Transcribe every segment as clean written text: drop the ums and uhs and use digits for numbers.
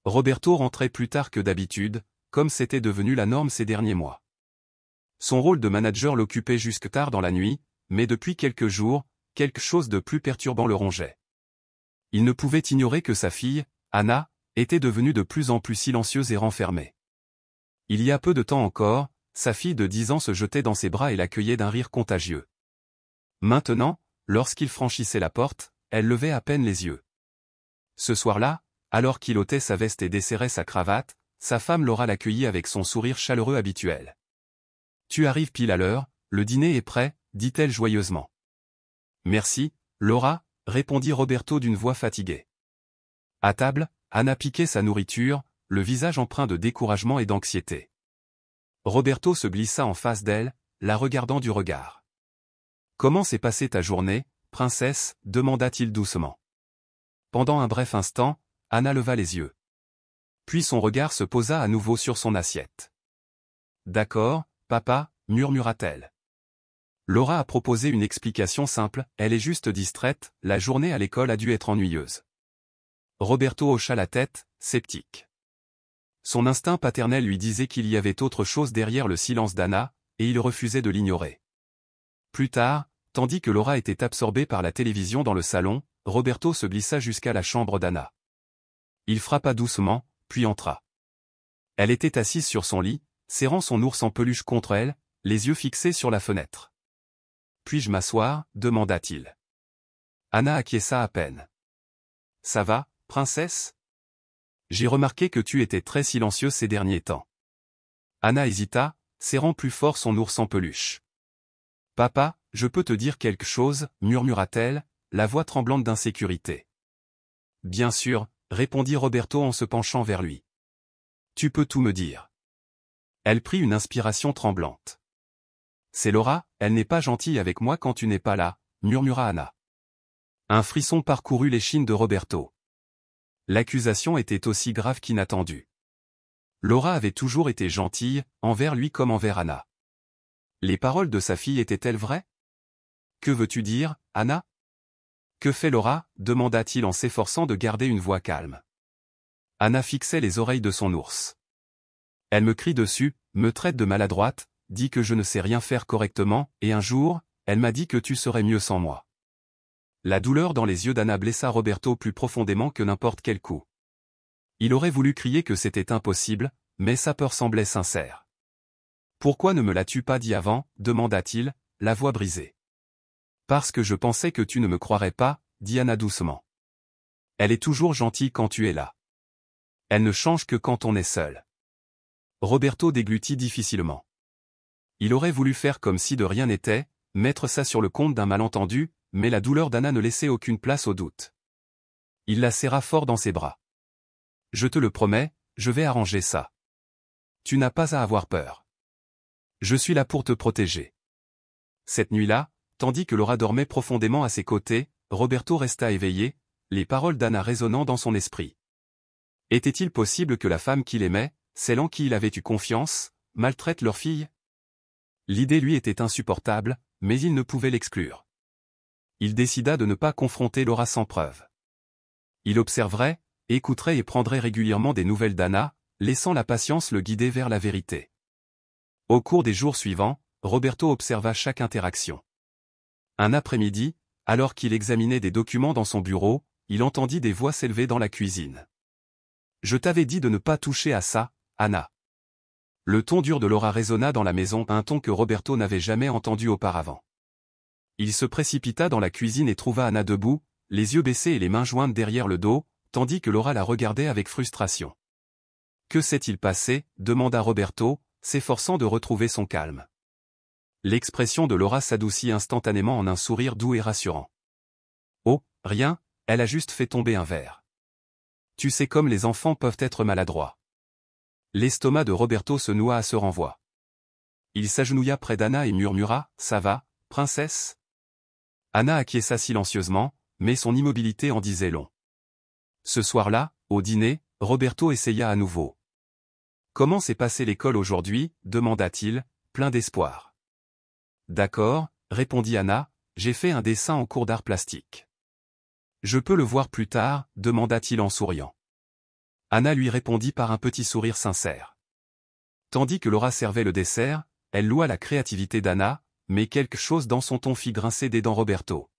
Roberto rentrait plus tard que d'habitude, comme c'était devenu la norme ces derniers mois. Son rôle de manager l'occupait jusque tard dans la nuit, mais depuis quelques jours, quelque chose de plus perturbant le rongeait. Il ne pouvait ignorer que sa fille, Anna, était devenue de plus en plus silencieuse et renfermée. Il y a peu de temps encore, sa fille de 10 ans se jetait dans ses bras et l'accueillait d'un rire contagieux. Maintenant, lorsqu'il franchissait la porte, elle levait à peine les yeux. Ce soir-là, alors qu'il ôtait sa veste et desserrait sa cravate, sa femme Laura l'accueillit avec son sourire chaleureux habituel. « Tu arrives pile à l'heure, le dîner est prêt », dit-elle joyeusement. « Merci, Laura », répondit Roberto d'une voix fatiguée. À table, Anna piquait sa nourriture, le visage empreint de découragement et d'anxiété. Roberto se glissa en face d'elle, la regardant du regard. « Comment s'est passée ta journée, princesse ?» demanda-t-il doucement. Pendant un bref instant, Anna leva les yeux. Puis son regard se posa à nouveau sur son assiette. « D'accord, papa » murmura-t-elle. Laura a proposé une explication simple, elle est juste distraite, la journée à l'école a dû être ennuyeuse. Roberto hocha la tête, sceptique. Son instinct paternel lui disait qu'il y avait autre chose derrière le silence d'Anna, et il refusait de l'ignorer. Plus tard, tandis que Laura était absorbée par la télévision dans le salon, Roberto se glissa jusqu'à la chambre d'Anna. Il frappa doucement, puis entra. Elle était assise sur son lit, serrant son ours en peluche contre elle, les yeux fixés sur la fenêtre. « Puis-je m'asseoir » demanda-t-il. Anna acquiesça à peine. « Ça va, princesse ? J'ai remarqué que tu étais très silencieuse ces derniers temps. » Anna hésita, serrant plus fort son ours en peluche. « Papa, je peux te dire quelque chose » murmura-t-elle, la voix tremblante d'insécurité. « Bien sûr » répondit Roberto en se penchant vers lui. « Tu peux tout me dire. » Elle prit une inspiration tremblante. « C'est Laura, elle n'est pas gentille avec moi quand tu n'es pas là » murmura Anna. Un frisson parcourut l'échine de Roberto. L'accusation était aussi grave qu'inattendue. Laura avait toujours été gentille, envers lui comme envers Anna. Les paroles de sa fille étaient-elles vraies ? « Que veux-tu dire, Anna ? » « Que fait Laura » demanda-t-il en s'efforçant de garder une voix calme. Anna fixait les oreilles de son ours. « Elle me crie dessus, me traite de maladroite, dit que je ne sais rien faire correctement, et un jour, elle m'a dit que tu serais mieux sans moi. » La douleur dans les yeux d'Anna blessa Roberto plus profondément que n'importe quel coup. Il aurait voulu crier que c'était impossible, mais sa peur semblait sincère. « Pourquoi ne me l'as-tu pas dit avant » demanda-t-il, la voix brisée. « Parce que je pensais que tu ne me croirais pas » dit Anna doucement. « Elle est toujours gentille quand tu es là. Elle ne change que quand on est seul. » Roberto déglutit difficilement. Il aurait voulu faire comme si de rien n'était, mettre ça sur le compte d'un malentendu, mais la douleur d'Anna ne laissait aucune place au doute. Il la serra fort dans ses bras. « Je te le promets, je vais arranger ça. Tu n'as pas à avoir peur. Je suis là pour te protéger. » Cette nuit-là, tandis que Laura dormait profondément à ses côtés, Roberto resta éveillé, les paroles d'Anna résonnant dans son esprit. Était-il possible que la femme qu'il aimait, celle en qui il avait eu confiance, maltraite leur fille ? L'idée lui était insupportable, mais il ne pouvait l'exclure. Il décida de ne pas confronter Laura sans preuve. Il observerait, écouterait et prendrait régulièrement des nouvelles d'Anna, laissant la patience le guider vers la vérité. Au cours des jours suivants, Roberto observa chaque interaction. Un après-midi, alors qu'il examinait des documents dans son bureau, il entendit des voix s'élever dans la cuisine. « Je t'avais dit de ne pas toucher à ça, Anna. » Le ton dur de Laura résonna dans la maison, un ton que Roberto n'avait jamais entendu auparavant. Il se précipita dans la cuisine et trouva Anna debout, les yeux baissés et les mains jointes derrière le dos, tandis que Laura la regardait avec frustration. « Que s'est-il passé » demanda Roberto, s'efforçant de retrouver son calme. L'expression de Laura s'adoucit instantanément en un sourire doux et rassurant. « Oh, rien, elle a juste fait tomber un verre. Tu sais comme les enfants peuvent être maladroits. » L'estomac de Roberto se noua à ce renvoi. Il s'agenouilla près d'Anna et murmura « Ça va, princesse ?» Anna acquiesça silencieusement, mais son immobilité en disait long. Ce soir-là, au dîner, Roberto essaya à nouveau. « Comment s'est passée l'école aujourd'hui » demanda-t-il, plein d'espoir. « D'accord, » répondit Anna, « j'ai fait un dessin en cours d'art plastique. »« Je peux le voir plus tard » demanda-t-il en souriant. Anna lui répondit par un petit sourire sincère. Tandis que Laura servait le dessert, elle loua la créativité d'Anna, mais quelque chose dans son ton fit grincer des dents Roberto.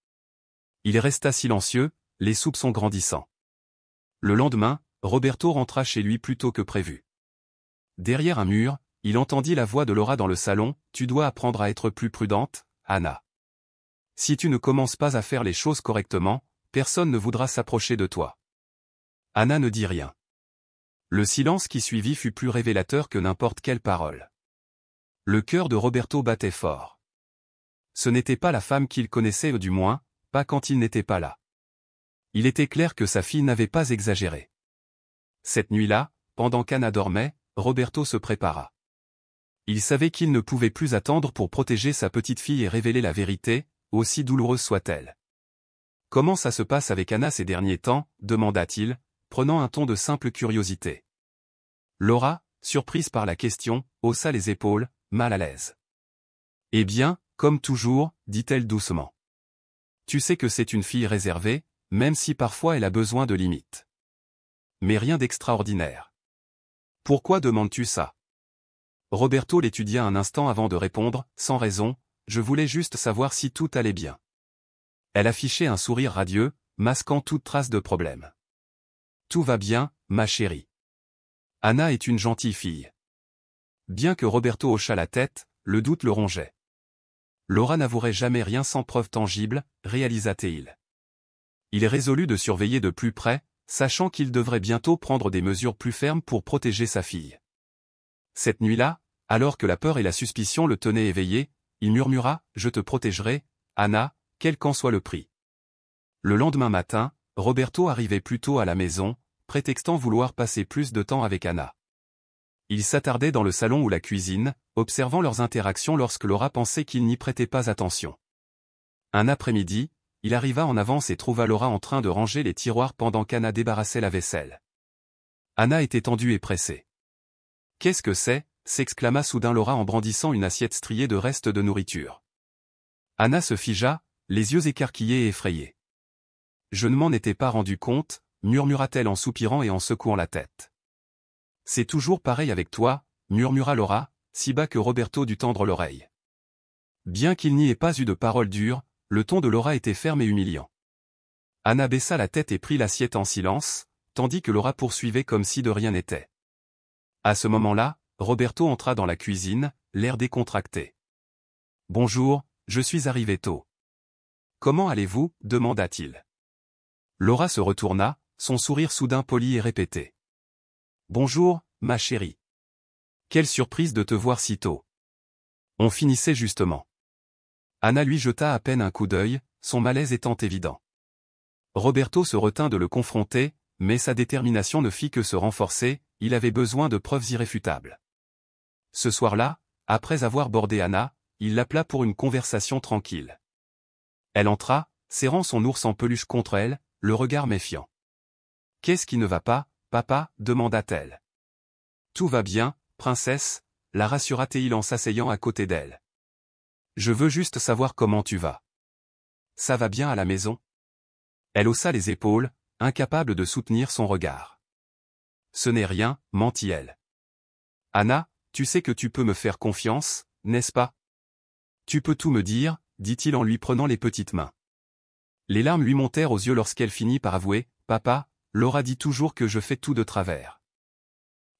Il resta silencieux, les soupçons grandissant. Le lendemain, Roberto rentra chez lui plus tôt que prévu. Derrière un mur, il entendit la voix de Laura dans le salon, « Tu dois apprendre à être plus prudente, Anna. Si tu ne commences pas à faire les choses correctement, personne ne voudra s'approcher de toi. » Anna ne dit rien. Le silence qui suivit fut plus révélateur que n'importe quelle parole. Le cœur de Roberto battait fort. Ce n'était pas la femme qu'il connaissait, ou du moins, pas quand il n'était pas là. Il était clair que sa fille n'avait pas exagéré. Cette nuit-là, pendant qu'Anna dormait, Roberto se prépara. Il savait qu'il ne pouvait plus attendre pour protéger sa petite fille et révéler la vérité, aussi douloureuse soit-elle. « Comment ça se passe avec Anna ces derniers temps ?» demanda-t-il, prenant un ton de simple curiosité. Laura, surprise par la question, haussa les épaules, mal à l'aise. « Eh bien, comme toujours, dit-elle doucement. Tu sais que c'est une fille réservée, même si parfois elle a besoin de limites. Mais rien d'extraordinaire. Pourquoi demandes-tu ça ? » Roberto l'étudia un instant avant de répondre, sans raison, « Je voulais juste savoir si tout allait bien. » Elle affichait un sourire radieux, masquant toute trace de problème. « Tout va bien, ma chérie. Anna est une gentille fille. » Bien que Roberto hochât la tête, le doute le rongeait. Laura n'avouerait jamais rien sans preuve tangible, réalisa-t-il. Il résolut de surveiller de plus près, sachant qu'il devrait bientôt prendre des mesures plus fermes pour protéger sa fille. Cette nuit-là, alors que la peur et la suspicion le tenaient éveillé, il murmura « Je te protégerai, Anna, quel qu'en soit le prix. » Le lendemain matin, Roberto arrivait plus tôt à la maison, prétextant vouloir passer plus de temps avec Anna. Il s'attardait dans le salon ou la cuisine, observant leurs interactions lorsque Laura pensait qu'il n'y prêtait pas attention. Un après-midi, il arriva en avance et trouva Laura en train de ranger les tiroirs pendant qu'Anna débarrassait la vaisselle. Anna était tendue et pressée. « Qu'est-ce que c'est ?» s'exclama soudain Laura en brandissant une assiette striée de restes de nourriture. Anna se figea, les yeux écarquillés et effrayés. « Je ne m'en étais pas rendu compte, » murmura-t-elle en soupirant et en secouant la tête. « C'est toujours pareil avec toi, » murmura Laura, si bas que Roberto dut tendre l'oreille. Bien qu'il n'y ait pas eu de paroles dures, le ton de Laura était ferme et humiliant. Anna baissa la tête et prit l'assiette en silence, tandis que Laura poursuivait comme si de rien n'était. À ce moment-là, Roberto entra dans la cuisine, l'air décontracté. « Bonjour, je suis arrivé tôt. »« Comment allez-vous » demanda-t-il. Laura se retourna, son sourire soudain poli et répété. « Bonjour, ma chérie. Quelle surprise de te voir si tôt. On finissait justement. » Anna lui jeta à peine un coup d'œil, son malaise étant évident. Roberto se retint de le confronter, mais sa détermination ne fit que se renforcer, il avait besoin de preuves irréfutables. Ce soir-là, après avoir bordé Anna, il l'appela pour une conversation tranquille. Elle entra, serrant son ours en peluche contre elle, le regard méfiant. « Qu'est-ce qui ne va pas, papa » demanda-t-elle. « Tout va bien, princesse » la rassura-t-il en s'asseyant à côté d'elle. « Je veux juste savoir comment tu vas. Ça va bien à la maison ?» Elle haussa les épaules, incapable de soutenir son regard. « Ce n'est rien » mentit-elle. « Anna, tu sais que tu peux me faire confiance, n'est-ce pas ? Tu peux tout me dire, » dit-il en lui prenant les petites mains. Les larmes lui montèrent aux yeux lorsqu'elle finit par avouer, « Papa, Laura dit toujours que je fais tout de travers.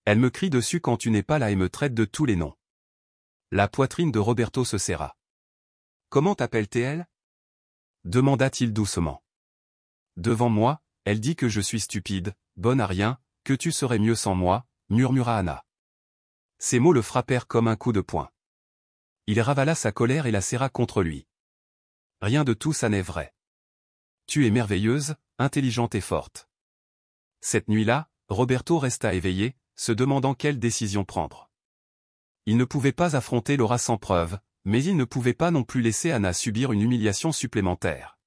Elle me crie dessus quand tu n'es pas là et me traite de tous les noms. » La poitrine de Roberto se serra. « Comment t'appelle-t-elle » demanda-t-il doucement. « Devant moi, elle dit que je suis stupide, bonne à rien, que tu serais mieux sans moi, » murmura Anna. Ces mots le frappèrent comme un coup de poing. Il ravala sa colère et la serra contre lui. « Rien de tout ça n'est vrai. Tu es merveilleuse, intelligente et forte. » Cette nuit-là, Roberto resta éveillé, se demandant quelle décision prendre. Il ne pouvait pas affronter Laura sans preuve, mais il ne pouvait pas non plus laisser Anna subir une humiliation supplémentaire.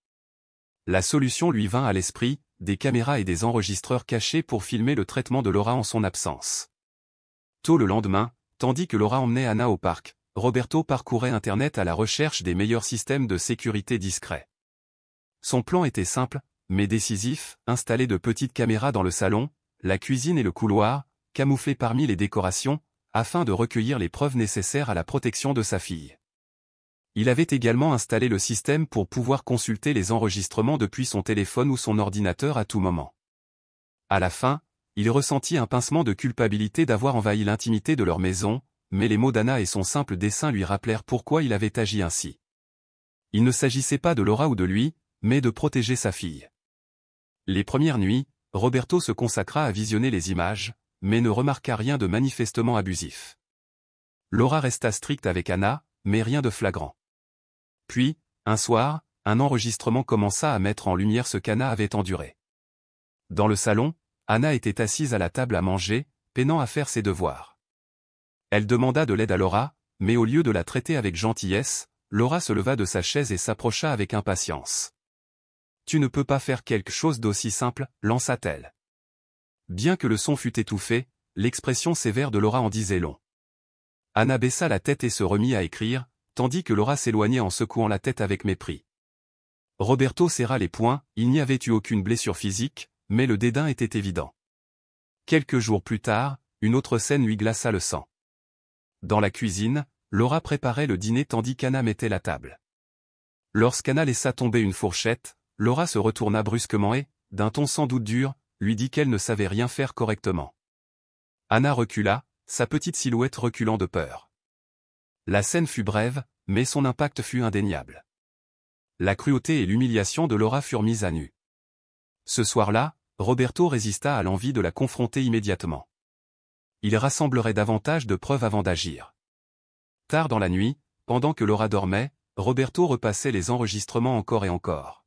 La solution lui vint à l'esprit, des caméras et des enregistreurs cachés pour filmer le traitement de Laura en son absence. Tôt le lendemain, tandis que Laura emmenait Anna au parc, Roberto parcourait Internet à la recherche des meilleurs systèmes de sécurité discrets. Son plan était simple, mais décisif, installer de petites caméras dans le salon, la cuisine et le couloir, camouflés parmi les décorations, afin de recueillir les preuves nécessaires à la protection de sa fille. Il avait également installé le système pour pouvoir consulter les enregistrements depuis son téléphone ou son ordinateur à tout moment. À la fin, il ressentit un pincement de culpabilité d'avoir envahi l'intimité de leur maison, mais les mots d'Anna et son simple dessin lui rappelèrent pourquoi il avait agi ainsi. Il ne s'agissait pas de Laura ou de lui, mais de protéger sa fille. Les premières nuits, Roberto se consacra à visionner les images, mais ne remarqua rien de manifestement abusif. Laura resta stricte avec Anna, mais rien de flagrant. Puis, un soir, un enregistrement commença à mettre en lumière ce qu'Anna avait enduré. Dans le salon, Anna était assise à la table à manger, peinant à faire ses devoirs. Elle demanda de l'aide à Laura, mais au lieu de la traiter avec gentillesse, Laura se leva de sa chaise et s'approcha avec impatience. « Tu ne peux pas faire quelque chose d'aussi simple, lança-t-elle. Bien que le son fût étouffé, l'expression sévère de Laura en disait long. Anna baissa la tête et se remit à écrire, tandis que Laura s'éloignait en secouant la tête avec mépris. Roberto serra les poings, il n'y avait eu aucune blessure physique, mais le dédain était évident. Quelques jours plus tard, une autre scène lui glaça le sang. Dans la cuisine, Laura préparait le dîner tandis qu'Anna mettait la table. Lorsqu'Anna laissa tomber une fourchette, Laura se retourna brusquement et, d'un ton sans doute dur, lui dit qu'elle ne savait rien faire correctement. Anna recula, sa petite silhouette reculant de peur. La scène fut brève, mais son impact fut indéniable. La cruauté et l'humiliation de Laura furent mises à nu. Ce soir-là, Roberto résista à l'envie de la confronter immédiatement. Il rassemblerait davantage de preuves avant d'agir. Tard dans la nuit, pendant que Laura dormait, Roberto repassait les enregistrements encore et encore.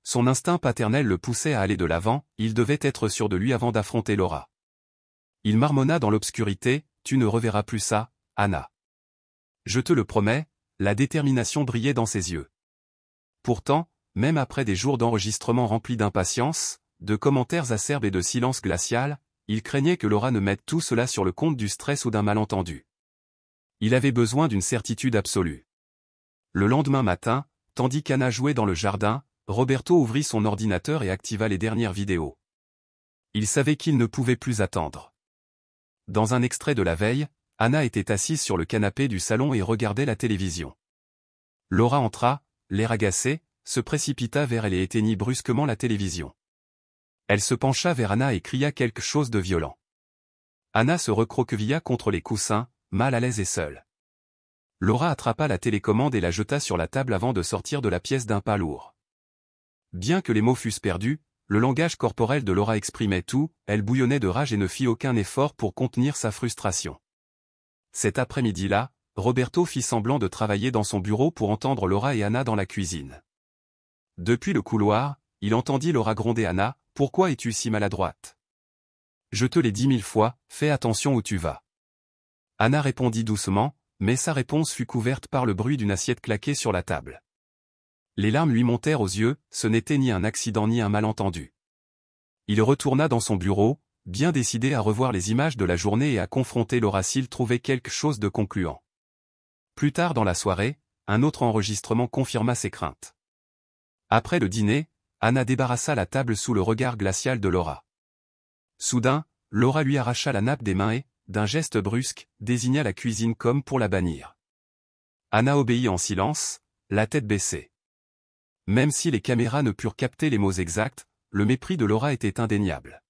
Son instinct paternel le poussait à aller de l'avant, il devait être sûr de lui avant d'affronter Laura. Il marmonna dans l'obscurité, « Tu ne reverras plus ça, Anna. » Je te le promets, la détermination brillait dans ses yeux. Pourtant, même après des jours d'enregistrement remplis d'impatience, de commentaires acerbes et de silence glacial, il craignait que Laura ne mette tout cela sur le compte du stress ou d'un malentendu. Il avait besoin d'une certitude absolue. Le lendemain matin, tandis qu'Anna jouait dans le jardin, Roberto ouvrit son ordinateur et activa les dernières vidéos. Il savait qu'il ne pouvait plus attendre. Dans un extrait de la veille, Anna était assise sur le canapé du salon et regardait la télévision. Laura entra, l'air agacé, se précipita vers elle et éteignit brusquement la télévision. Elle se pencha vers Anna et cria quelque chose de violent. Anna se recroquevilla contre les coussins, mal à l'aise et seule. Laura attrapa la télécommande et la jeta sur la table avant de sortir de la pièce d'un pas lourd. Bien que les mots fussent perdus, le langage corporel de Laura exprimait tout, elle bouillonnait de rage et ne fit aucun effort pour contenir sa frustration. Cet après-midi-là, Roberto fit semblant de travailler dans son bureau pour entendre Laura et Anna dans la cuisine. Depuis le couloir, il entendit Laura gronder Anna, « Pourquoi es-tu si maladroite ? Je te l'ai dit 1000 fois, fais attention où tu vas. » Anna répondit doucement, mais sa réponse fut couverte par le bruit d'une assiette claquée sur la table. Les larmes lui montèrent aux yeux, ce n'était ni un accident ni un malentendu. Il retourna dans son bureau, bien décidé à revoir les images de la journée et à confronter Laura s'il trouvait quelque chose de concluant. Plus tard dans la soirée, un autre enregistrement confirma ses craintes. Après le dîner, Anna débarrassa la table sous le regard glacial de Laura. Soudain, Laura lui arracha la nappe des mains et, d'un geste brusque, désigna la cuisine comme pour la bannir. Anna obéit en silence, la tête baissée. Même si les caméras ne purent capter les mots exacts, le mépris de Laura était indéniable.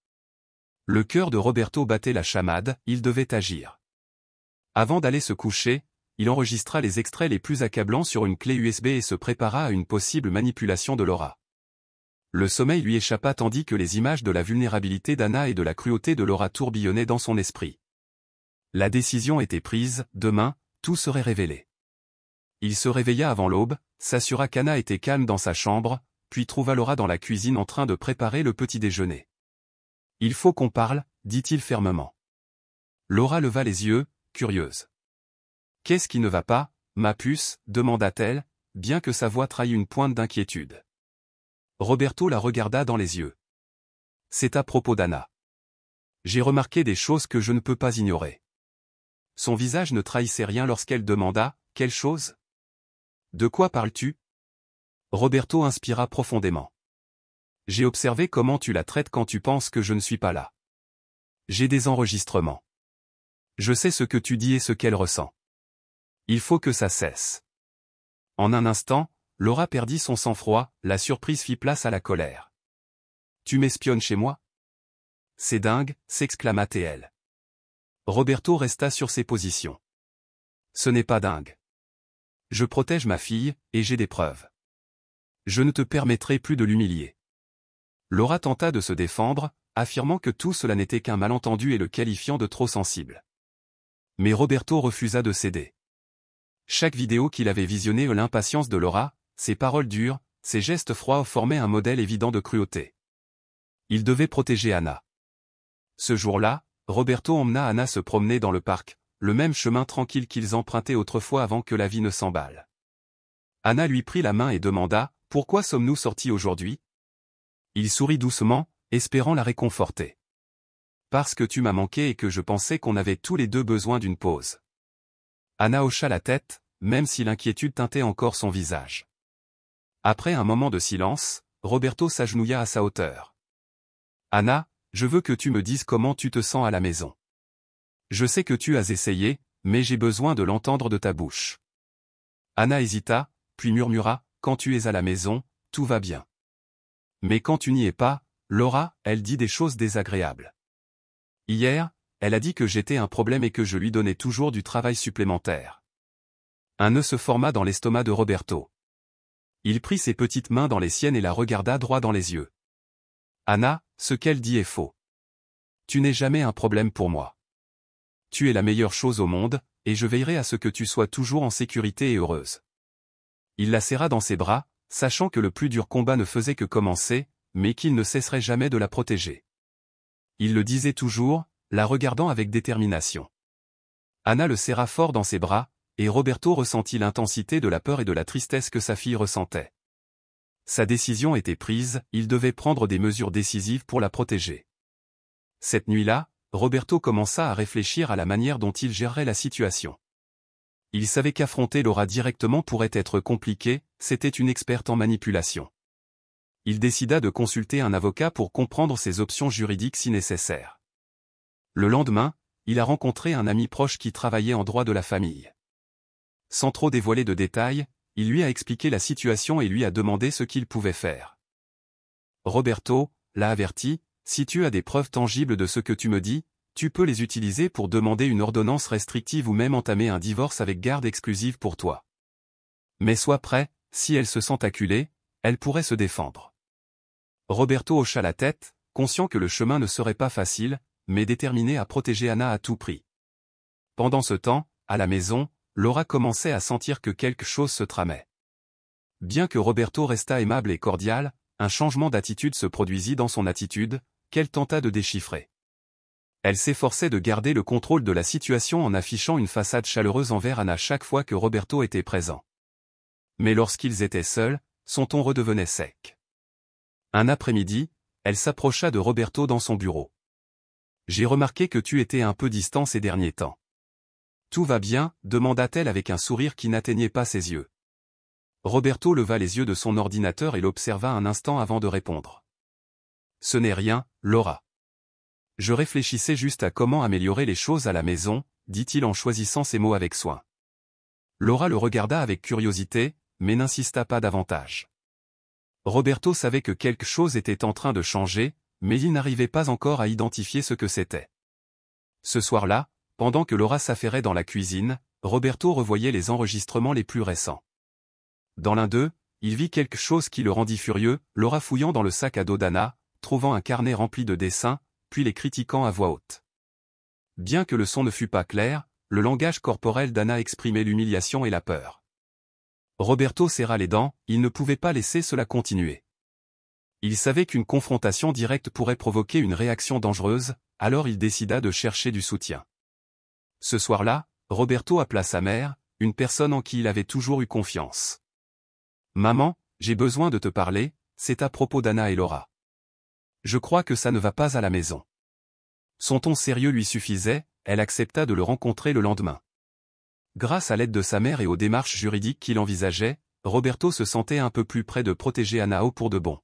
Le cœur de Roberto battait la chamade, il devait agir. Avant d'aller se coucher, il enregistra les extraits les plus accablants sur une clé USB et se prépara à une possible manipulation de Laura. Le sommeil lui échappa tandis que les images de la vulnérabilité d'Anna et de la cruauté de Laura tourbillonnaient dans son esprit. La décision était prise, demain, tout serait révélé. Il se réveilla avant l'aube, s'assura qu'Anna était calme dans sa chambre, puis trouva Laura dans la cuisine en train de préparer le petit déjeuner. « Il faut qu'on parle, dit-il fermement. Laura leva les yeux, curieuse. « Qu'est-ce qui ne va pas, ma puce ?» demanda-t-elle, bien que sa voix trahît une pointe d'inquiétude. Roberto la regarda dans les yeux. « C'est à propos d'Anna. J'ai remarqué des choses que je ne peux pas ignorer. » Son visage ne trahissait rien lorsqu'elle demanda, « Quelle chose ? De quoi parles-tu » Roberto inspira profondément. « J'ai observé comment tu la traites quand tu penses que je ne suis pas là. J'ai des enregistrements. Je sais ce que tu dis et ce qu'elle ressent. Il faut que ça cesse. En un instant, Laura perdit son sang-froid, la surprise fit place à la colère. Tu m'espionnes chez moi? C'est dingue, s'exclama TL. Roberto resta sur ses positions. Ce n'est pas dingue. Je protège ma fille, et j'ai des preuves. Je ne te permettrai plus de l'humilier. Laura tenta de se défendre, affirmant que tout cela n'était qu'un malentendu et le qualifiant de trop sensible. Mais Roberto refusa de céder. Chaque vidéo qu'il avait visionnée l'impatience de Laura, ses paroles dures, ses gestes froids formaient un modèle évident de cruauté. Il devait protéger Anna. Ce jour-là, Roberto emmena Anna se promener dans le parc, le même chemin tranquille qu'ils empruntaient autrefois avant que la vie ne s'emballe. Anna lui prit la main et demanda « Pourquoi sommes-nous sortis aujourd'hui ?» Il sourit doucement, espérant la réconforter. « Parce que tu m'as manqué et que je pensais qu'on avait tous les deux besoin d'une pause. » Anna hocha la tête, même si l'inquiétude teintait encore son visage. Après un moment de silence, Roberto s'agenouilla à sa hauteur. « Anna, je veux que tu me dises comment tu te sens à la maison. Je sais que tu as essayé, mais j'ai besoin de l'entendre de ta bouche. » Anna hésita, puis murmura, « Quand tu es à la maison, tout va bien. Mais quand tu n'y es pas, Laura, elle dit des choses désagréables. Hier, elle a dit que j'étais un problème et que je lui donnais toujours du travail supplémentaire. » Un nœud se forma dans l'estomac de Roberto. Il prit ses petites mains dans les siennes et la regarda droit dans les yeux. « Anna, ce qu'elle dit est faux. Tu n'es jamais un problème pour moi. Tu es la meilleure chose au monde, et je veillerai à ce que tu sois toujours en sécurité et heureuse. » Il la serra dans ses bras, sachant que le plus dur combat ne faisait que commencer, mais qu'il ne cesserait jamais de la protéger. Il le disait toujours, la regardant avec détermination. Anna le serra fort dans ses bras, et Roberto ressentit l'intensité de la peur et de la tristesse que sa fille ressentait. Sa décision était prise, il devait prendre des mesures décisives pour la protéger. Cette nuit-là, Roberto commença à réfléchir à la manière dont il gérerait la situation. Il savait qu'affronter Laura directement pourrait être compliqué, c'était une experte en manipulation. Il décida de consulter un avocat pour comprendre ses options juridiques si nécessaire. Le lendemain, il a rencontré un ami proche qui travaillait en droit de la famille. Sans trop dévoiler de détails, il lui a expliqué la situation et lui a demandé ce qu'il pouvait faire. Roberto l'a averti, « Si tu as des preuves tangibles de ce que tu me dis, tu peux les utiliser pour demander une ordonnance restrictive ou même entamer un divorce avec garde exclusive pour toi. Mais sois prêt, si elle se sent acculée, elle pourrait se défendre. » Roberto hocha la tête, conscient que le chemin ne serait pas facile, mais déterminé à protéger Anna à tout prix. Pendant ce temps, à la maison, Laura commençait à sentir que quelque chose se tramait. Bien que Roberto restât aimable et cordial, un changement d'attitude se produisit dans son attitude, qu'elle tenta de déchiffrer. Elle s'efforçait de garder le contrôle de la situation en affichant une façade chaleureuse envers Anna chaque fois que Roberto était présent. Mais lorsqu'ils étaient seuls, son ton redevenait sec. Un après-midi, elle s'approcha de Roberto dans son bureau. « J'ai remarqué que tu étais un peu distant ces derniers temps. »« Tout va bien ?» demanda-t-elle avec un sourire qui n'atteignait pas ses yeux. Roberto leva les yeux de son ordinateur et l'observa un instant avant de répondre. « Ce n'est rien, Laura. Je réfléchissais juste à comment améliorer les choses à la maison, » dit-il en choisissant ses mots avec soin. Laura le regarda avec curiosité, mais n'insista pas davantage. Roberto savait que quelque chose était en train de changer, mais il n'arrivait pas encore à identifier ce que c'était. Ce soir-là, pendant que Laura s'affairait dans la cuisine, Roberto revoyait les enregistrements les plus récents. Dans l'un d'eux, il vit quelque chose qui le rendit furieux, Laura fouillant dans le sac à dos d'Anna, trouvant un carnet rempli de dessins, puis les critiquant à voix haute. Bien que le son ne fût pas clair, le langage corporel d'Anna exprimait l'humiliation et la peur. Roberto serra les dents, il ne pouvait pas laisser cela continuer. Il savait qu'une confrontation directe pourrait provoquer une réaction dangereuse, alors il décida de chercher du soutien. Ce soir-là, Roberto appela sa mère, une personne en qui il avait toujours eu confiance. « Maman, j'ai besoin de te parler, c'est à propos d'Anna et Laura. Je crois que ça ne va pas à la maison. » Son ton sérieux lui suffisait, elle accepta de le rencontrer le lendemain. Grâce à l'aide de sa mère et aux démarches juridiques qu'il envisageait, Roberto se sentait un peu plus près de protéger Anna pour de bon.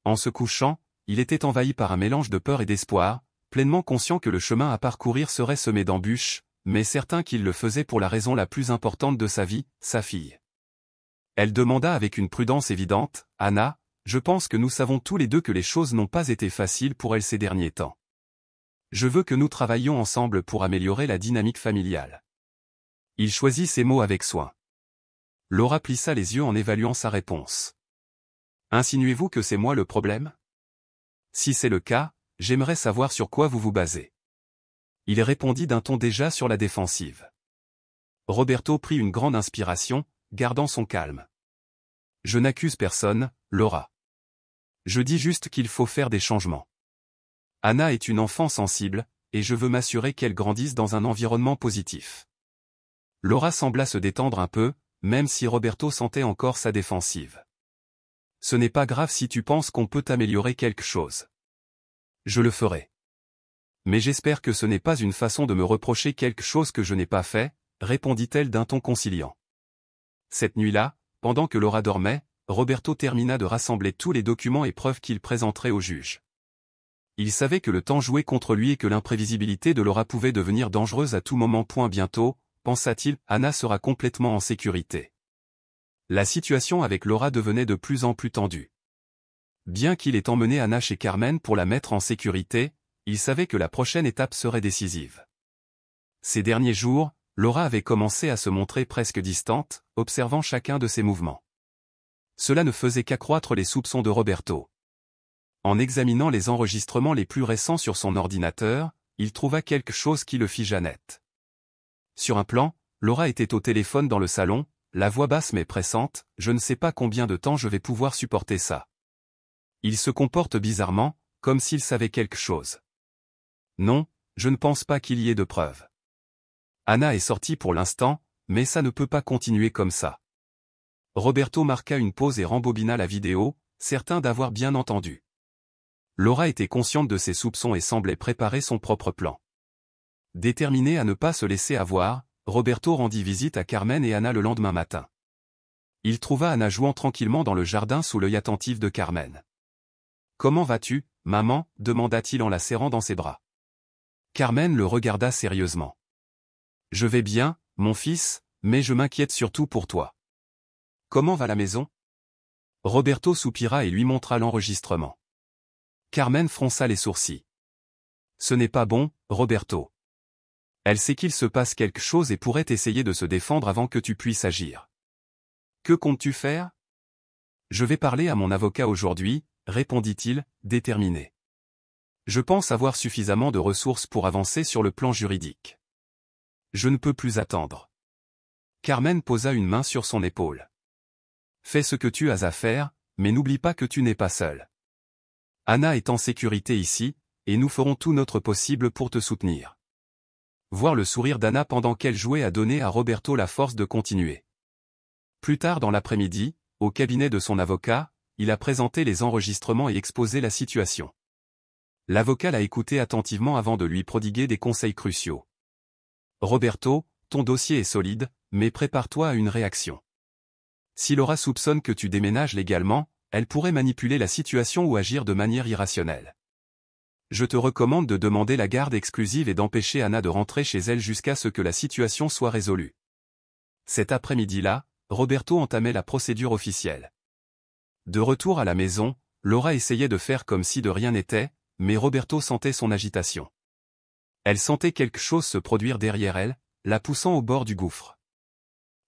En se couchant, il était envahi par un mélange de peur et d'espoir, pleinement conscient que le chemin à parcourir serait semé d'embûches, mais certain qu'il le faisait pour la raison la plus importante de sa vie, sa fille. Elle demanda avec une prudence évidente, « Anna, je pense que nous savons tous les deux que les choses n'ont pas été faciles pour elle ces derniers temps. Je veux que nous travaillions ensemble pour améliorer la dynamique familiale. » Il choisit ses mots avec soin. Laura plissa les yeux en évaluant sa réponse. « Insinuez-vous que c'est moi le problème? Si c'est le cas, j'aimerais savoir sur quoi vous vous basez. » Il répondit d'un ton déjà sur la défensive. Roberto prit une grande inspiration, gardant son calme. « Je n'accuse personne, Laura. Je dis juste qu'il faut faire des changements. Anna est une enfant sensible, et je veux m'assurer qu'elle grandisse dans un environnement positif. » Laura sembla se détendre un peu, même si Roberto sentait encore sa défensive. « Ce n'est pas grave si tu penses qu'on peut améliorer quelque chose. Je le ferai. Mais j'espère que ce n'est pas une façon de me reprocher quelque chose que je n'ai pas fait, répondit-elle d'un ton conciliant. Cette nuit-là, pendant que Laura dormait, Roberto termina de rassembler tous les documents et preuves qu'il présenterait au juge. Il savait que le temps jouait contre lui et que l'imprévisibilité de Laura pouvait devenir dangereuse à tout moment. Bientôt, pensa-t-il, Anna sera complètement en sécurité. La situation avec Laura devenait de plus en plus tendue. Bien qu'il ait emmené Anna chez Carmen pour la mettre en sécurité, il savait que la prochaine étape serait décisive. Ces derniers jours, Laura avait commencé à se montrer presque distante, observant chacun de ses mouvements. Cela ne faisait qu'accroître les soupçons de Roberto. En examinant les enregistrements les plus récents sur son ordinateur, il trouva quelque chose qui le figea net. Sur un plan, Laura était au téléphone dans le salon, la voix basse mais pressante, « Je ne sais pas combien de temps je vais pouvoir supporter ça. Il se comporte bizarrement, comme s'il savait quelque chose. Non, je ne pense pas qu'il y ait de preuves. Anna est sortie pour l'instant, mais ça ne peut pas continuer comme ça. » Roberto marqua une pause et rembobina la vidéo, certain d'avoir bien entendu. Laura était consciente de ses soupçons et semblait préparer son propre plan. Déterminé à ne pas se laisser avoir, Roberto rendit visite à Carmen et Anna le lendemain matin. Il trouva Anna jouant tranquillement dans le jardin sous l'œil attentif de Carmen. « Comment vas-tu, maman » demanda-t-il en la serrant dans ses bras. Carmen le regarda sérieusement. « Je vais bien, mon fils, mais je m'inquiète surtout pour toi. Comment va la maison ?» Roberto soupira et lui montra l'enregistrement. Carmen fronça les sourcils. « Ce n'est pas bon, Roberto. Elle sait qu'il se passe quelque chose et pourrait essayer de se défendre avant que tu puisses agir. Que comptes-tu faire ? » « Je vais parler à mon avocat aujourd'hui, » répondit-il, déterminé. « Je pense avoir suffisamment de ressources pour avancer sur le plan juridique. Je ne peux plus attendre. » Carmen posa une main sur son épaule. « Fais ce que tu as à faire, mais n'oublie pas que tu n'es pas seul. Anna est en sécurité ici, et nous ferons tout notre possible pour te soutenir. » Voir le sourire d'Anna pendant qu'elle jouait a donné à Roberto la force de continuer. Plus tard dans l'après-midi, au cabinet de son avocat, il a présenté les enregistrements et exposé la situation. L'avocat l'a écouté attentivement avant de lui prodiguer des conseils cruciaux. « Roberto, ton dossier est solide, mais prépare-toi à une réaction. Si Laura soupçonne que tu déménages légalement, elle pourrait manipuler la situation ou agir de manière irrationnelle. Je te recommande de demander la garde exclusive et d'empêcher Anna de rentrer chez elle jusqu'à ce que la situation soit résolue. » Cet après-midi-là, Roberto entamait la procédure officielle. De retour à la maison, Laura essayait de faire comme si de rien n'était, mais Roberto sentait son agitation. Elle sentait quelque chose se produire derrière elle, la poussant au bord du gouffre.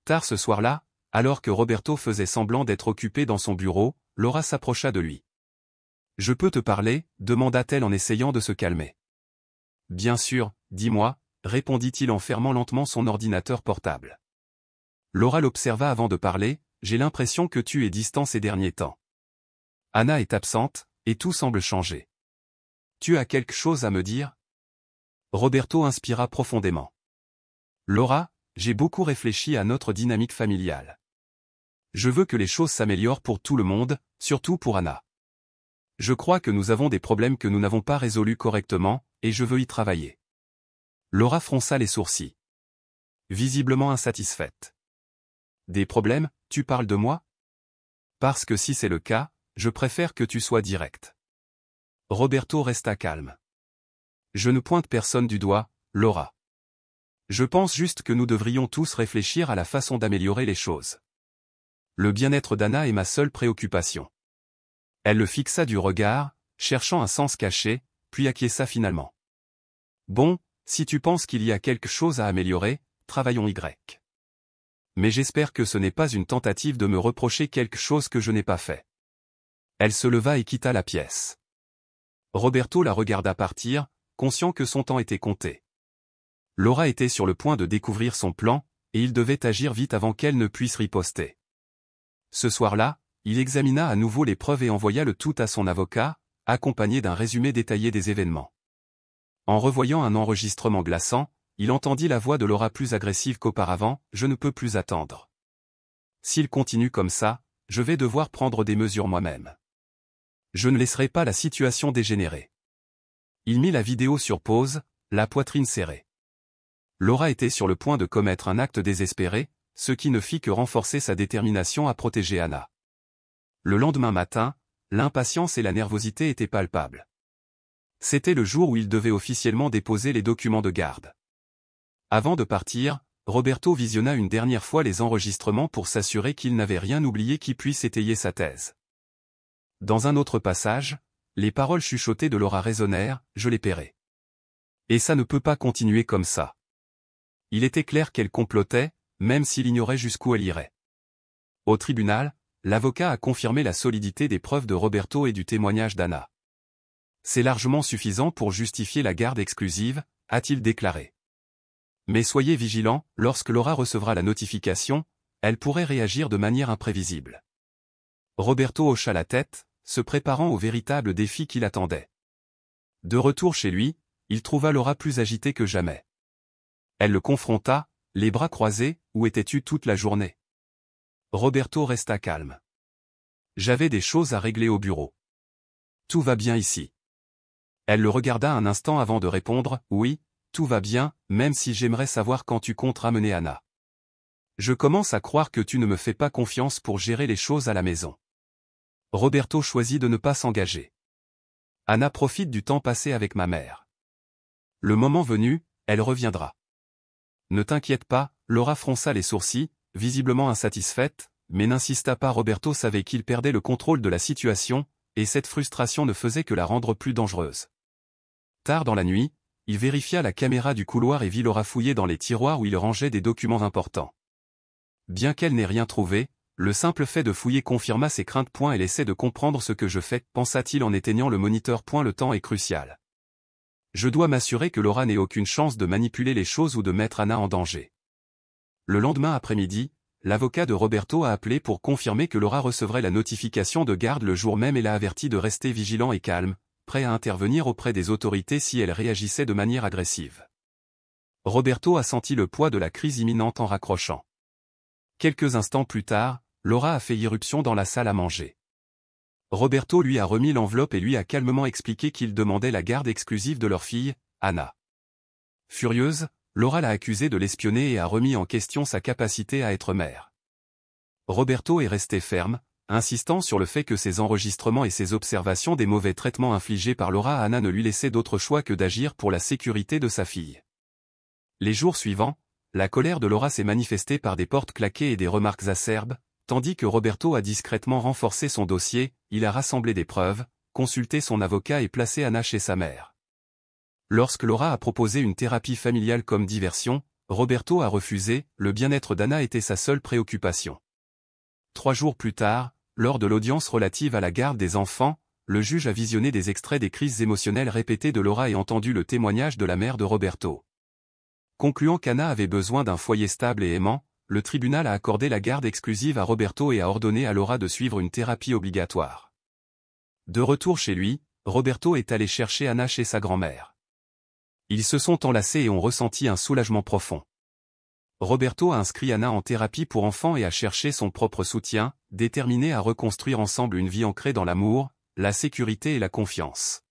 Tard ce soir-là, alors que Roberto faisait semblant d'être occupé dans son bureau, Laura s'approcha de lui. « Je peux te parler » demanda-t-elle en essayant de se calmer. « Bien sûr, dis-moi » répondit-il en fermant lentement son ordinateur portable. Laura l'observa avant de parler, « J'ai l'impression que tu es distant ces derniers temps. Anna est absente, et tout semble changer. Tu as quelque chose à me dire ?» Roberto inspira profondément. « Laura, j'ai beaucoup réfléchi à notre dynamique familiale. Je veux que les choses s'améliorent pour tout le monde, surtout pour Anna. Je crois que nous avons des problèmes que nous n'avons pas résolus correctement, et je veux y travailler. » Laura fronça les sourcils. Visiblement insatisfaite. « Des problèmes, tu parles de moi ? Parce que si c'est le cas, je préfère que tu sois direct. » Roberto resta calme. Je ne pointe personne du doigt, Laura. Je pense juste que nous devrions tous réfléchir à la façon d'améliorer les choses. Le bien-être d'Anna est ma seule préoccupation. Elle le fixa du regard, cherchant un sens caché, puis acquiesça finalement. Bon, si tu penses qu'il y a quelque chose à améliorer, travaillons Y. Mais j'espère que ce n'est pas une tentative de me reprocher quelque chose que je n'ai pas fait. Elle se leva et quitta la pièce. Roberto la regarda partir, conscient que son temps était compté. Laura était sur le point de découvrir son plan, et il devait agir vite avant qu'elle ne puisse riposter. Ce soir-là, il examina à nouveau les preuves et envoya le tout à son avocat, accompagné d'un résumé détaillé des événements. En revoyant un enregistrement glaçant, il entendit la voix de Laura plus agressive qu'auparavant, « Je ne peux plus attendre. S'il continue comme ça, je vais devoir prendre des mesures moi-même. Je ne laisserai pas la situation dégénérer. » Il mit la vidéo sur pause, la poitrine serrée. Laura était sur le point de commettre un acte désespéré, ce qui ne fit que renforcer sa détermination à protéger Anna. Le lendemain matin, l'impatience et la nervosité étaient palpables. C'était le jour où il devait officiellement déposer les documents de garde. Avant de partir, Roberto visionna une dernière fois les enregistrements pour s'assurer qu'il n'avait rien oublié qui puisse étayer sa thèse. Dans un autre passage, les paroles chuchotées de Laura résonnèrent, « Je les paierai. » Et ça ne peut pas continuer comme ça. Il était clair qu'elle complotait, même s'il ignorait jusqu'où elle irait. Au tribunal, l'avocat a confirmé la solidité des preuves de Roberto et du témoignage d'Anna. C'est largement suffisant pour justifier la garde exclusive, a-t-il déclaré. Mais soyez vigilants, lorsque Laura recevra la notification, elle pourrait réagir de manière imprévisible. Roberto hocha la tête, se préparant au véritable défi qui l'attendait. De retour chez lui, il trouva Laura plus agitée que jamais. Elle le confronta, les bras croisés, « Où étais-tu toute la journée ?» Roberto resta calme. « J'avais des choses à régler au bureau. Tout va bien ici. » Elle le regarda un instant avant de répondre, « Oui, tout va bien, même si j'aimerais savoir quand tu comptes ramener Anna. Je commence à croire que tu ne me fais pas confiance pour gérer les choses à la maison. » Roberto choisit de ne pas s'engager. « Anna profite du temps passé avec ma mère. Le moment venu, elle reviendra. » Ne t'inquiète pas, Laura fronça les sourcils, visiblement insatisfaite, mais n'insista pas. Roberto savait qu'il perdait le contrôle de la situation, et cette frustration ne faisait que la rendre plus dangereuse. Tard dans la nuit, il vérifia la caméra du couloir et vit Laura fouiller dans les tiroirs où il rangeait des documents importants. Bien qu'elle n'ait rien trouvé, le simple fait de fouiller confirma ses craintes. Elle essaie de comprendre ce que je fais, pensa-t-il en éteignant le moniteur. Le temps est crucial. Je dois m'assurer que Laura n'ait aucune chance de manipuler les choses ou de mettre Anna en danger. Le lendemain après-midi, l'avocat de Roberto a appelé pour confirmer que Laura recevrait la notification de garde le jour même et l'a averti de rester vigilant et calme, prêt à intervenir auprès des autorités si elle réagissait de manière agressive. Roberto a senti le poids de la crise imminente en raccrochant. Quelques instants plus tard, Laura a fait irruption dans la salle à manger. Roberto lui a remis l'enveloppe et lui a calmement expliqué qu'il demandait la garde exclusive de leur fille, Anna. Furieuse, Laura l'a accusée de l'espionner et a remis en question sa capacité à être mère. Roberto est resté ferme, insistant sur le fait que ses enregistrements et ses observations des mauvais traitements infligés par Laura à Anna ne lui laissaient d'autre choix que d'agir pour la sécurité de sa fille. Les jours suivants, la colère de Laura s'est manifestée par des portes claquées et des remarques acerbes, tandis que Roberto a discrètement renforcé son dossier, il a rassemblé des preuves, consulté son avocat et placé Anna chez sa mère. Lorsque Laura a proposé une thérapie familiale comme diversion, Roberto a refusé, le bien-être d'Anna était sa seule préoccupation. 3 jours plus tard, lors de l'audience relative à la garde des enfants, le juge a visionné des extraits des crises émotionnelles répétées de Laura et entendu le témoignage de la mère de Roberto. Concluant qu'Anna avait besoin d'un foyer stable et aimant, le tribunal a accordé la garde exclusive à Roberto et a ordonné à Laura de suivre une thérapie obligatoire. De retour chez lui, Roberto est allé chercher Anna chez sa grand-mère. Ils se sont enlacés et ont ressenti un soulagement profond. Roberto a inscrit Anna en thérapie pour enfants et a cherché son propre soutien, déterminé à reconstruire ensemble une vie ancrée dans l'amour, la sécurité et la confiance.